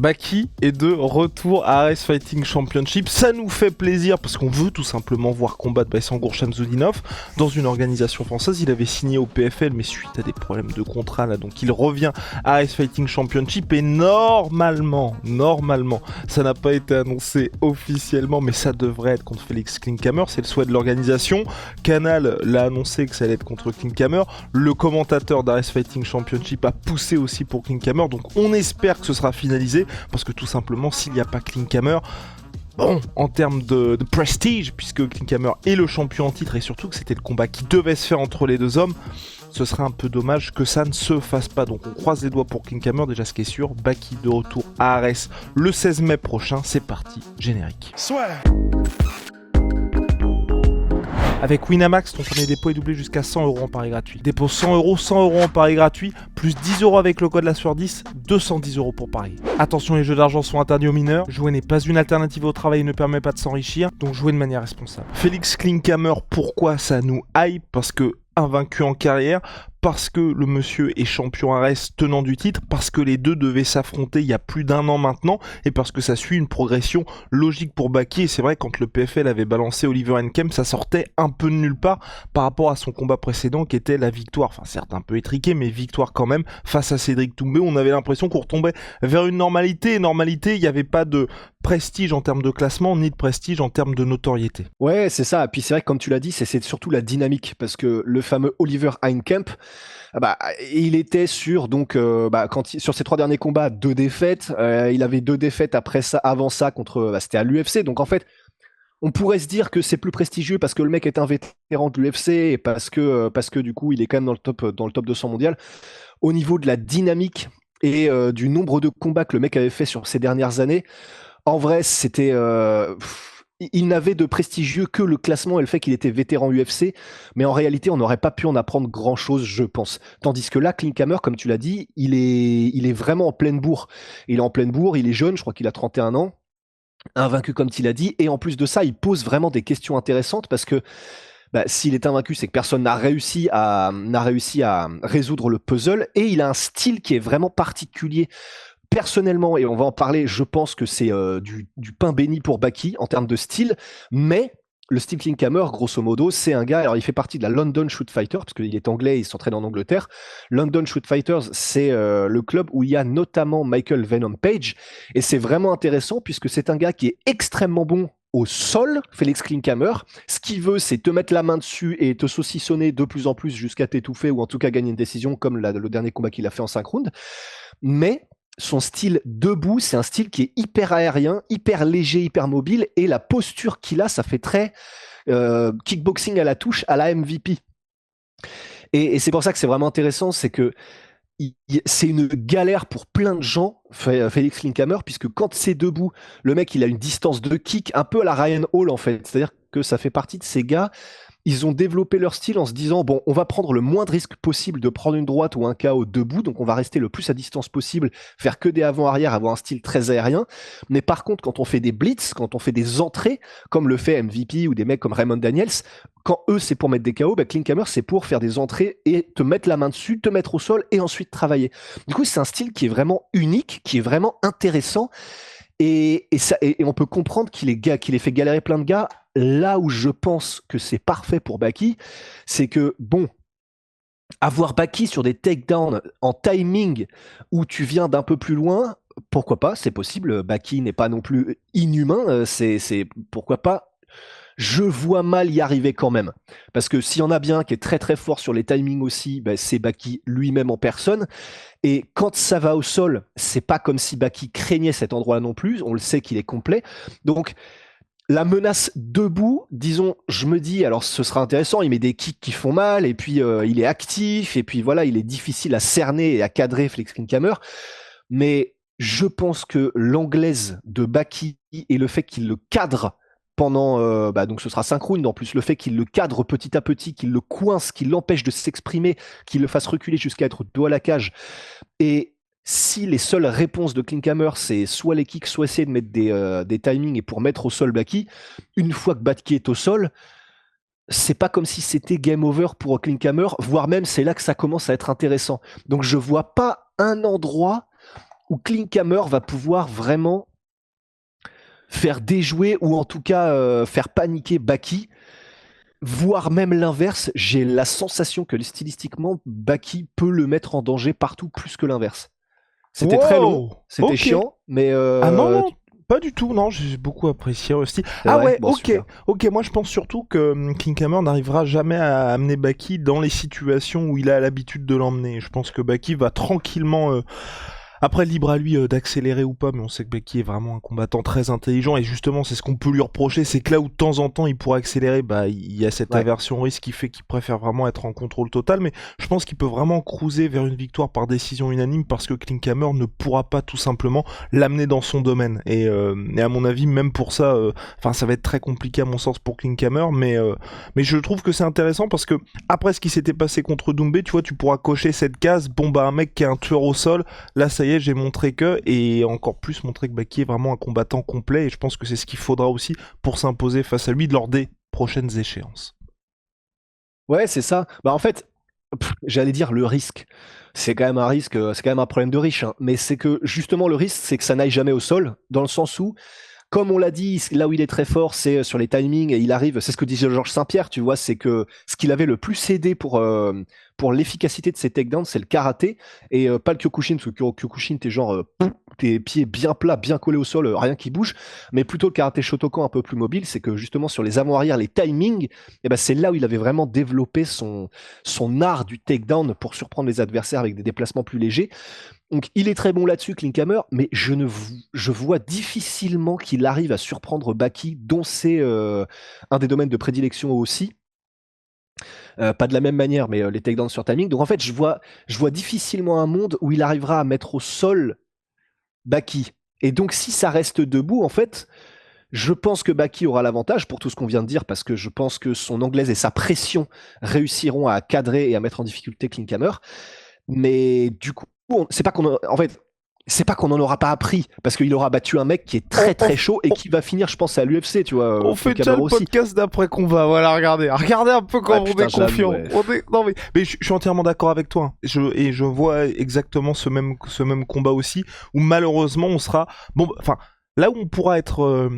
Baki est de retour à Ares Fighting Championship. Ça nous fait plaisir parce qu'on veut tout simplement voir combattre Baysangour Shamsudinov dans une organisation française. Il avait signé au PFL mais suite à des problèmes de contrat là, donc il revient à Ares Fighting Championship et normalement, ça n'a pas été annoncé officiellement mais ça devrait être contre Félix Klinkhammer, c'est le souhait de l'organisation. Canal l'a annoncé que ça allait être contre Klinkhammer. Le commentateur d'Ares Fighting Championship a poussé aussi pour Klinkhammer, donc on espère que ce sera finalisé. Parce que tout simplement, s'il n'y a pas Klinkhammer, bon, en termes de prestige, puisque Klinkhammer est le champion en titre et surtout que c'était le combat qui devait se faire entre les deux hommes, ce serait un peu dommage que ça ne se fasse pas. Donc on croise les doigts pour Klinkhammer. Déjà, ce qui est sûr, Baki de retour à Ares le 16 mai prochain. C'est parti, générique. Soit. Avec Winamax, ton premier dépôt est doublé jusqu'à 100€ en pari gratuit. Dépose 100€ en pari gratuit, plus 10€ avec le code la sueur 10, 210€ pour parier. Attention, les jeux d'argent sont interdits aux mineurs. Jouer n'est pas une alternative au travail et ne permet pas de s'enrichir, donc jouez de manière responsable. Félix Klinkhammer, pourquoi ça nous hype? Parce que invaincu en carrière, parce que le monsieur est champion Ares tenant du titre, parce que les deux devaient s'affronter il y a plus d'un an maintenant, et parce que ça suit une progression logique pour Baki. Et c'est vrai, quand le PFL avait balancé Oliver Enkem, ça sortait un peu de nulle part par rapport à son combat précédent qui était la victoire, enfin certes un peu étriqué, mais victoire quand même face à Cédric Doumbé. On avait l'impression qu'on retombait vers une normalité, il n'y avait pas de prestige en termes de classement, ni de prestige en termes de notoriété. Ouais, c'est ça. Et puis c'est vrai que comme tu l'as dit, c'est surtout la dynamique, parce que le fameux Oliver Enkem, il était sur sur ses 3 derniers combats 2 défaites. Il avait 2 défaites avant ça contre c'était à l'UFC. Donc en fait, on pourrait se dire que c'est plus prestigieux parce que le mec est un vétéran de l'UFC et parce que du coup il est quand même dans le top 200 mondial. Au niveau de la dynamique et du nombre de combats que le mec avait fait sur ces dernières années, en vrai c'était il n'avait de prestigieux que le classement et le fait qu'il était vétéran UFC, mais en réalité, on n'aurait pas pu en apprendre grand-chose, je pense. Tandis que là, Klinkhammer, comme tu l'as dit, il est vraiment en pleine bourre. Il est en pleine bourre, il est jeune, je crois qu'il a 31 ans, invaincu comme tu l'as dit, et en plus de ça, il pose vraiment des questions intéressantes parce que s'il est invaincu, c'est que personne n'a réussi à résoudre le puzzle, et il a un style qui est vraiment particulier. Personnellement, et on va en parler, je pense que c'est du pain béni pour Baki en termes de style, mais le style Klinkhammer, grosso modo, c'est un gars, alors il fait partie de la London Shoot Fighters, parce qu'il est anglais, il s'entraîne en Angleterre. London Shoot Fighters, c'est le club où il y a notamment Michael Venom Page, et c'est vraiment intéressant puisque c'est un gars qui est extrêmement bon au sol, Félix Klinkhammer. Ce qu'il veut, c'est te mettre la main dessus et te saucissonner de plus en plus jusqu'à t'étouffer, ou en tout cas gagner une décision, comme le dernier combat qu'il a fait en 5 rounds. Mais son style debout, c'est un style qui est hyper aérien, hyper léger, hyper mobile, et la posture qu'il a, ça fait très kickboxing à la touche, à la MVP. Et c'est pour ça que c'est vraiment intéressant, c'est que c'est une galère pour plein de gens, Félix Klinkhammer, puisque quand c'est debout, le mec, il a une distance de kick un peu à la Ryan Hall, en fait. C'est-à-dire que ça fait partie de ces gars. Ils ont développé leur style en se disant, bon, on va prendre le moins de risque possible de prendre une droite ou un KO debout, donc on va rester le plus à distance possible, faire que des avant-arrière, avoir un style très aérien. Mais par contre, quand on fait des blitz, quand on fait des entrées, comme le fait MVP ou des mecs comme Raymond Daniels, quand eux, c'est pour mettre des KO, Klinkhammer, c'est pour faire des entrées et te mettre la main dessus, te mettre au sol et ensuite travailler. Du coup, c'est un style qui est vraiment unique, qui est vraiment intéressant. Et on peut comprendre qu'il ait fait galérer plein de gars. Là où je pense que c'est parfait pour Baki, c'est que, bon, avoir Baki sur des takedowns en timing où tu viens d'un peu plus loin, pourquoi pas, c'est possible. Baki n'est pas non plus inhumain, c'est pourquoi pas. Je vois mal y arriver quand même. Parce que s'il y en a bien qui est très très fort sur les timings aussi, c'est Baki lui-même en personne. Et quand ça va au sol, c'est pas comme si Baki craignait cet endroit-là non plus. On le sait qu'il est complet. Donc, la menace debout, disons, je me dis, alors ce sera intéressant, il met des kicks qui font mal, et puis il est actif, et puis voilà, il est difficile à cerner et à cadrer Félix Klinkhammer. Mais je pense que l'anglaise de Baki et le fait qu'il le cadre pendant, donc ce sera 5 rounds, en plus le fait qu'il le cadre petit à petit, qu'il le coince, qu'il l'empêche de s'exprimer, qu'il le fasse reculer jusqu'à être dos à la cage. Et si les seules réponses de Klinkhammer, c'est soit les kicks, soit essayer de mettre des timings et pour mettre au sol Baki, une fois que Baki est au sol, c'est pas comme si c'était game over pour Klinkhammer, voire même c'est là que ça commence à être intéressant. Donc je vois pas un endroit où Klinkhammer va pouvoir vraiment faire déjouer ou en tout cas faire paniquer Baki, voire même l'inverse. J'ai la sensation que stylistiquement, Baki peut le mettre en danger partout plus que l'inverse. C'était très long, Wow, c'était ok. chiant, mais Ah non, non, pas du tout, non, j'ai beaucoup apprécié aussi. Ah vrai, ouais, bon, ok, super. ok, moi je pense surtout que Klinkhammer n'arrivera jamais à amener Baki dans les situations où il a l'habitude de l'emmener. Je pense que Baki va tranquillement... Après, libre à lui d'accélérer ou pas, mais on sait que Becky est vraiment un combattant très intelligent, et justement, c'est ce qu'on peut lui reprocher, c'est que là où de temps en temps il pourrait accélérer, bah il y a cette aversion au risque qui fait qu'il préfère vraiment être en contrôle total, mais je pense qu'il peut vraiment cruiser vers une victoire par décision unanime, parce que Klinkhammer ne pourra pas tout simplement l'amener dans son domaine, et à mon avis, même pour ça, ça va être très compliqué à mon sens pour Klinkhammer, mais je trouve que c'est intéressant, parce que après ce qui s'était passé contre Doumbé, tu vois, tu pourras cocher cette case, bon bah un mec qui est un tueur au sol, là ça y est, j'ai montré que, et encore plus montré que Baki est vraiment un combattant complet, et je pense que c'est ce qu'il faudra aussi pour s'imposer face à lui lors des prochaines échéances. Ouais, c'est ça. Bah en fait, j'allais dire le risque. C'est quand même un risque, c'est quand même un problème de riche, hein. Mais c'est que justement le risque, c'est que ça n'aille jamais au sol, dans le sens où, comme on l'a dit, là où il est très fort, c'est sur les timings, et il arrive, c'est ce que disait Georges Saint-Pierre, tu vois, c'est que ce qu'il avait le plus aidé pour l'efficacité de ses takedowns, c'est le karaté, et pas le Kyokushin, parce que Kyokushin, t'es genre, tes pieds bien plats, bien collés au sol, rien qui bouge, mais plutôt le karaté Shotokan un peu plus mobile, c'est que justement sur les avant-arrière, les timings, et ben c'est là où il avait vraiment développé son art du takedown pour surprendre les adversaires avec des déplacements plus légers. Donc il est très bon là-dessus, Klinkhammer, mais je vois difficilement qu'il arrive à surprendre Baki, dont c'est un des domaines de prédilection aussi. Pas de la même manière, mais les takedowns sur timing. Donc en fait, je vois difficilement un monde où il arrivera à mettre au sol Baki. Et donc si ça reste debout, en fait, je pense que Baki aura l'avantage pour tout ce qu'on vient de dire, parce que je pense que son anglaise et sa pression réussiront à cadrer et à mettre en difficulté Klinkhammer. Mais du coup, c'est pas qu'on en fait, c'est pas qu'on en aura pas appris, parce qu'il aura battu un mec qui est très très chaud et qui va finir, je pense, à l'UFC, tu vois. On fait déjà le aussi. podcast d'après combat, voilà, regardez un peu quand on est confiant. Ouais. Non mais je suis entièrement d'accord avec toi. Je vois exactement ce même combat aussi, où malheureusement on sera là où on pourra être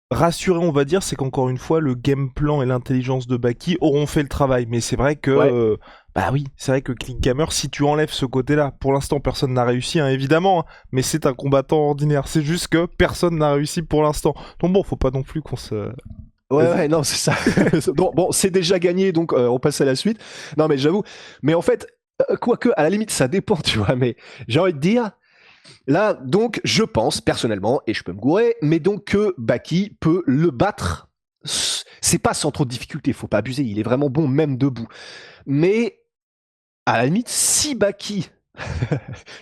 rassuré, on va dire, c'est qu'encore une fois, le game plan et l'intelligence de Baki auront fait le travail. Mais c'est vrai que, c'est vrai que Klinkhammer, si tu enlèves ce côté-là, pour l'instant, personne n'a réussi, hein, évidemment, hein, mais c'est un combattant ordinaire. C'est juste que personne n'a réussi pour l'instant. Donc bon, faut pas non plus qu'on se... Ouais, non, c'est ça. Bon, c'est déjà gagné, donc on passe à la suite. Non, mais j'avoue. Mais en fait, quoique, à la limite, ça dépend, tu vois. Mais j'ai envie de dire, là, donc, je pense, personnellement, et je peux me gourer, mais donc que Baki peut le battre. C'est pas sans trop de difficulté, faut pas abuser, il est vraiment bon, même debout. Mais, à la limite, si Baki,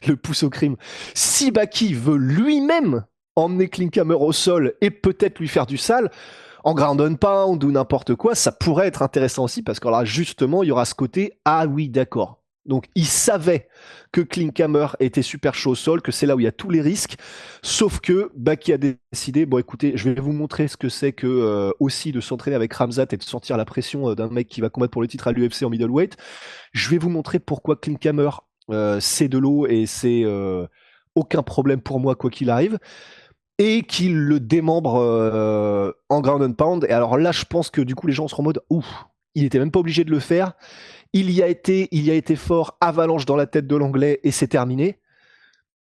le pouce au crime, si Baki veut lui-même emmener Klinkhammer au sol et peut-être lui faire du sale, en ground and pound ou n'importe quoi, ça pourrait être intéressant aussi, parce que là, justement, il y aura ce côté, ah oui, d'accord. Donc, il savait que Klinkhammer était super chaud au sol, que c'est là où il y a tous les risques, sauf que Baki a décidé, bon écoutez, je vais vous montrer ce que c'est que aussi de s'entraîner avec Khamzat et de sentir la pression d'un mec qui va combattre pour le titre à l'UFC en middleweight. Je vais vous montrer pourquoi Klinkhammer, c'est de l'eau et c'est aucun problème pour moi quoi qu'il arrive, et qu'il le démembre en ground and pound. Et alors là, je pense que du coup, les gens seront en mode, ouf, il était même pas obligé de le faire. Il y a été fort, avalanche dans la tête de l'anglais et c'est terminé.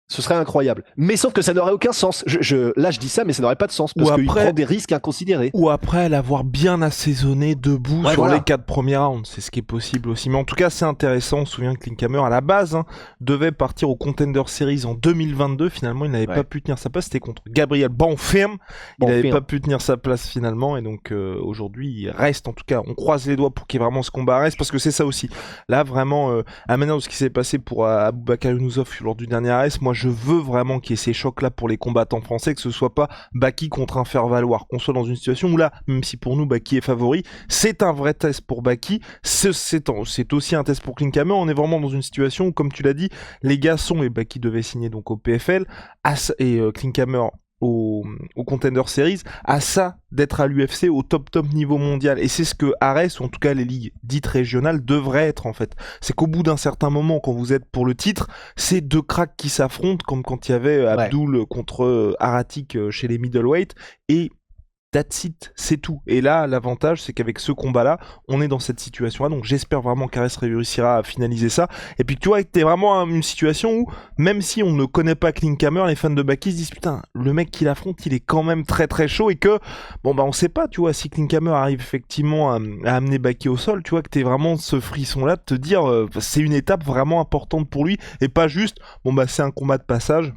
Ce serait incroyable. Mais sauf que ça n'aurait aucun sens. Là, je dis ça, mais ça n'aurait pas de sens, parce qu'il prend des risques inconsidérés. Ou après l'avoir bien assaisonné debout sur les 4 premiers rounds. C'est ce qui est possible aussi. Mais en tout cas, c'est intéressant. On se souvient que Klinkhammer, à la base, devait partir au Contender Series en 2022. Finalement, il n'avait pas pu tenir sa place. C'était contre Gabriel Bonfim. Il n'avait pas pu tenir sa place finalement. Et donc, aujourd'hui, il reste. En tout cas, on croise les doigts pour qu'il y ait vraiment ce combat reste. Parce que c'est ça aussi. Là, vraiment, à la manière de ce qui s'est passé pour Aboubakar Yunusov lors du dernier AS, moi, je veux vraiment qu'il y ait ces chocs-là pour les combattants français, que ce soit pas Baki contre un faire-valoir, qu'on soit dans une situation où là, même si pour nous Baki est favori, c'est un vrai test pour Baki, c'est aussi un test pour Klinkhammer. On est vraiment dans une situation où, comme tu l'as dit, les gars sont, et Baki devait signer donc au PFL, et Klinkhammer au Contender Series, à ça d'être à l'UFC au top niveau mondial. Et c'est ce que Ares, ou en tout cas les ligues dites régionales, devraient être en fait. C'est qu'au bout d'un certain moment, quand vous êtes pour le titre, c'est deux cracks qui s'affrontent, comme quand il y avait Abdul contre Aratik chez les middleweight, et that's it, c'est tout. Et là, l'avantage, c'est qu'avec ce combat-là, on est dans cette situation-là. Donc j'espère vraiment qu'Ares réussira à finaliser ça. Et puis tu vois, t'es vraiment à une situation où, même si on ne connaît pas Klinkhammer, les fans de Baki se disent putain, le mec qui l'affronte, il est quand même très très chaud. Et que, bon bah on sait pas, tu vois, si Klinkhammer arrive effectivement à amener Baki au sol, tu vois, que t'es vraiment ce frisson-là de te dire c'est une étape vraiment importante pour lui. Et pas juste, bon bah c'est un combat de passage.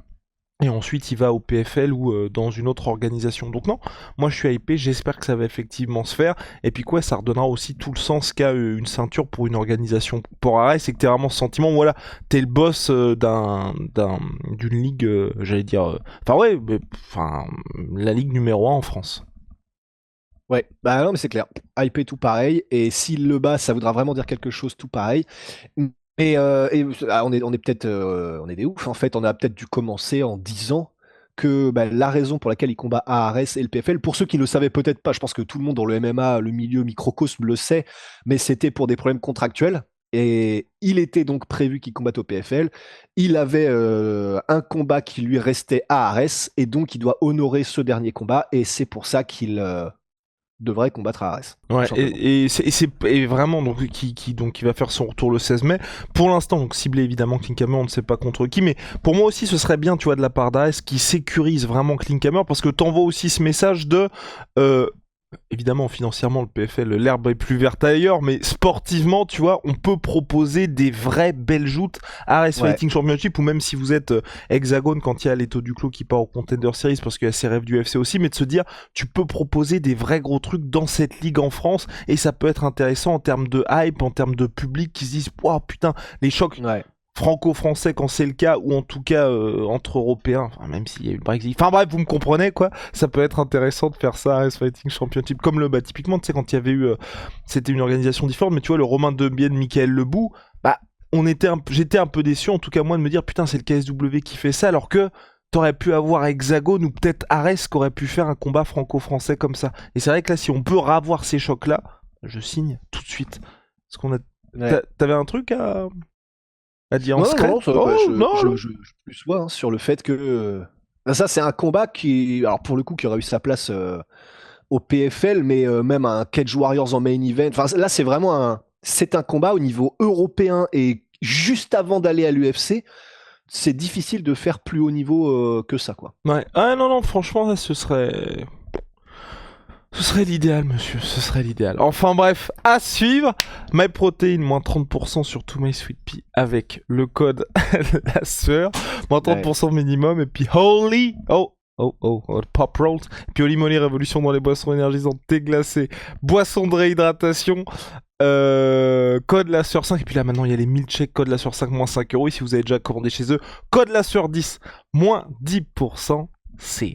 Et ensuite, il va au PFL ou dans une autre organisation. Donc non, moi je suis hypé, j'espère que ça va effectivement se faire. Et puis quoi, ça redonnera aussi tout le sens qu'a une ceinture pour une organisation pour Ares. C'est que t'es vraiment ce sentiment, voilà, t'es le boss d'une ligue, j'allais dire... Enfin ouais, la ligue numéro 1 en France. Ouais, bah non, mais c'est clair. Hypé tout pareil. Et s'il le bat, ça voudra vraiment dire quelque chose tout pareil. On est peut-être on est des oufs en fait, on a peut-être dû commencer en disant que bah, la raison pour laquelle il combat ARS et le PFL, pour ceux qui ne le savaient peut-être pas, je pense que tout le monde dans le MMA, le milieu microcosme le sait, mais c'était pour des problèmes contractuels. Et il était donc prévu qu'il combatte au PFL. Il avait un combat qui lui restait à Ares, et donc il doit honorer ce dernier combat, et c'est pour ça qu'il devrait combattre Ares. Ouais, et vraiment donc qui va faire son retour le 16 mai. Pour l'instant, donc ciblé évidemment Klinkhammer, on ne sait pas contre qui, mais pour moi aussi ce serait bien, tu vois, de la part d'Ares qui sécurise vraiment Klinkhammer, parce que t'envoies aussi ce message de évidemment, financièrement, le PFL, l'herbe est plus verte ailleurs, mais sportivement, tu vois, on peut proposer des vraies belles joutes à Ares Fighting Championship, ou même si vous êtes Hexagone, quand il y a Leto Duclos qui part au Contender Series, parce qu'il y a ses rêves du UFC aussi, mais de se dire, tu peux proposer des vrais gros trucs dans cette ligue en France, et ça peut être intéressant en termes de hype, en termes de public qui se disent, waouh, putain, les chocs. Ouais. Franco-français quand c'est le cas, ou en tout cas entre Européens, enfin, même s'il y a eu le Brexit. Enfin bref, vous me comprenez quoi. Ça peut être intéressant de faire ça à Ares Fighting Championship, comme le typiquement, tu sais, quand il y avait eu, c'était une organisation différente, mais tu vois, le Romain Debienne, Michael Lebou, bah, j'étais un peu déçu, en tout cas moi, de me dire, putain, c'est le KSW qui fait ça, alors que t'aurais pu avoir Hexagone ou peut-être Ares qui aurait pu faire un combat franco-français comme ça. Et c'est vrai que là, si on peut ravoir ces chocs-là, je signe tout de suite. Parce qu'on a... T'avais un truc à dire en secret? Je plus vois sur le fait que ça c'est un combat qui, alors pour le coup, qui aurait eu sa place au PFL, mais même un Cage Warriors en main event. Enfin là c'est vraiment c'est un combat au niveau européen, et juste avant d'aller à l'UFC, c'est difficile de faire plus haut niveau que ça, quoi. Ouais. Ah non, franchement, là, ce serait l'idéal, monsieur, ce serait l'idéal. Enfin bref, à suivre. MyProtein, moins 30% sur tout MySweetPea avec le code la sœur. Moins 30% minimum. Et puis Holy, Pop Rolls. Et puis Holy Moly, révolution dans les boissons énergisantes, thé glacé, boissons de réhydratation. Code la sœur 5. Et puis là maintenant il y a les milkshakes, code la sœur 5, moins 5€. Et si vous avez déjà commandé chez eux, code la sœur 10, moins 10%. C'est